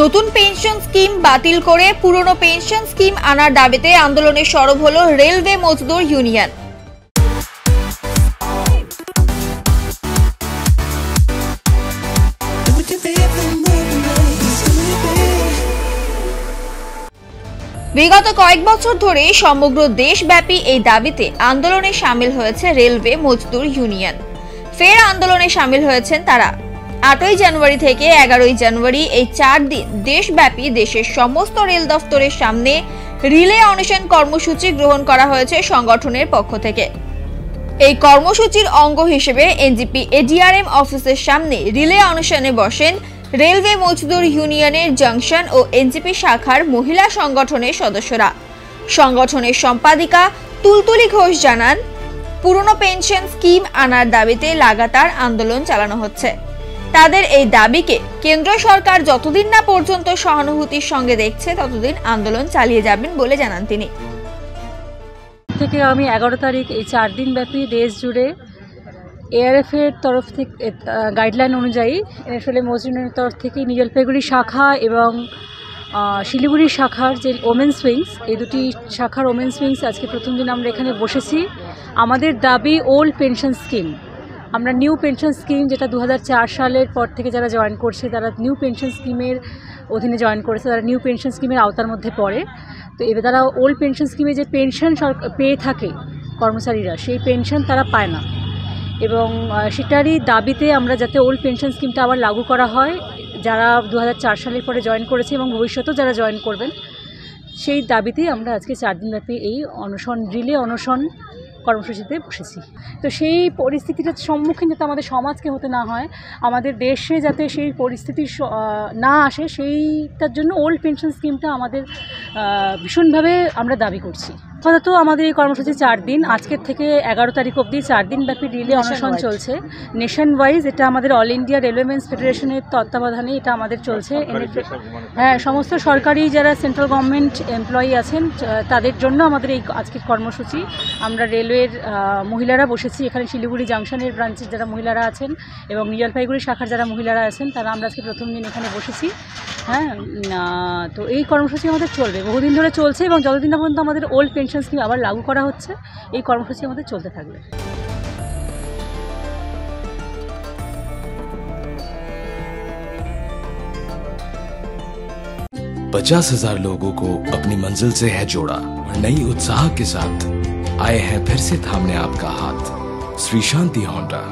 নতুন pension scheme বাতিল করে পুরনো পেনশন স্কিম আনার দাবিতে আন্দোলনে সরব হলো রেলওয়ে মজদুর ইউনিয়ন। বিগত কয়েক বছর ধরে সমগ্র দেশব্যাপী এই দাবিতে আন্দোলনে সামিল হয়েছে রেলওয়ে মজদুর ইউনিয়ন। ফের আন্দোলনে সামিল হয়েছেন তারা। 8ই জানুয়ারি থেকে 11ই জানুয়ারি এই 4 দিন দেশব্যাপী দেশের সমস্ত রেল দফতরের সামনে রিলে অনশন কর্মসূচি গ্রহণ করা হয়েছে সংগঠনের পক্ষ থেকে। এই কর্মসূচির অঙ্গ হিসেবে এনজিপি এডিআরএম অফিসের সামনে রিলে অনশনে বসেন রেলওয়ে মজদুর ইউনিয়নের জংশন ও এনজিপি শাখার মহিলা সংগঠনের সদস্যরা। সংগঠনের সম্পাদিকা তুলতুলি ঘোষ জানান, পুরনো পেনশন স্কিম আনার দাবিতে লাগাতার আন্দোলন চালানো হচ্ছে। তাদের এই দাবিকে কেন্দ্র সরকার যতদিন না পর্যন্ত সহানুভূতির সঙ্গে দেখছে ততদিন আন্দোলন চালিয়ে যাবেন বলে জানান তিনি। থেকে আমি 11 তারিখ এই 4 দিন ব্যাপী দেশ জুড়ে এআরএফ এর তরফ থেকে গাইডলাইন অনুযায়ী রেলওয়ে মজদুরের তরফ থেকে নিউ জলপাইগুড়ি শাখা এবং শিলিগুড়ি শাখার যে ওমেন্স উইংস, এই দুটি শাখার ওমেন্স উইংস আজকে প্রথম দিন আমরা এখানে বসেছি। আমাদের দাবি ওল্ড পেনশন স্কিম, আমরা নিউ পেনশন স্কিম যেটা 2004 সালের পর থেকে যারা জয়েন করছে তারা নিউ পেনশন স্কিমের অধীনে জয়েন করেছে, তারা নিউ পেনশন স্কিমের আওতার মধ্যে পড়ে। তো এবার তারা ওল্ড পেনশন স্কিমে যে পেনশন পেয়ে থাকে কর্মচারীরা, সেই পেনশন তারা পায় না এবং সেটারই দাবিতে আমরা যাতে ওল্ড পেনশন স্কিমটা আবার লাগু করা হয়, যারা 2004 সালের পরে জয়েন করেছে এবং ভবিষ্যতেও যারা জয়েন করবেন, সেই দাবিতেই আমরা আজকে 4 দিনব্যাপী এই অনশন রিলে অনশন কর্মসূচিতে বসেছি। তো সেই পরিস্থিতিটার সম্মুখীন যাতে আমাদের সমাজকে হতে না হয়, আমাদের দেশে যাতে সেই পরিস্থিতি না আসে, সেইটার জন্য ওল্ড পেনশন স্কিমটা আমাদের ভীষণভাবে আমরা দাবি করছি। আপাতত আমাদের এই কর্মসূচি 4 দিন, আজকের থেকে 11 তারিখ অবধি 4 দিন ব্যাপী রিলে অনশন চলছে নেশন ওয়াইজ। এটা আমাদের অল ইন্ডিয়া রেলওয়েমেন্স ফেডারেশনের তত্ত্বাবধানে এটা আমাদের চলছে। হ্যাঁ, সমস্ত সরকারি যারা সেন্ট্রাল গভর্নমেন্ট এমপ্লয়ি আছেন তাদের জন্য আমাদের এই আজকের কর্মসূচি। আমরা রেলওয়ের মহিলারা বসেছি এখানে, শিলিগুড়ি জাংশনের ব্রাঞ্চের যারা মহিলারা আছেন এবং নিউ জলপাইগুড়ি শাখার যারা মহিলারা আছেন তারা আমরা আজকে প্রথম দিন এখানে বসেছি। হ্যাঁ, তো এই কর্মসূচি আমাদের চলবে, বহুদিন ধরে চলছে এবং যতদিন না পর্যন্ত আমাদের ওল্ড পেনশন স্কিম আবার লাগু করা হচ্ছে, এই কর্মসূচি আমাদের চলতে থাকবে। 50,000 लोगों को अपनी मंजिल से है जोड़ा और नई उत्साह के साथ आए हैं फिर से थामने आपका हाथ। श्री शांति होंडा।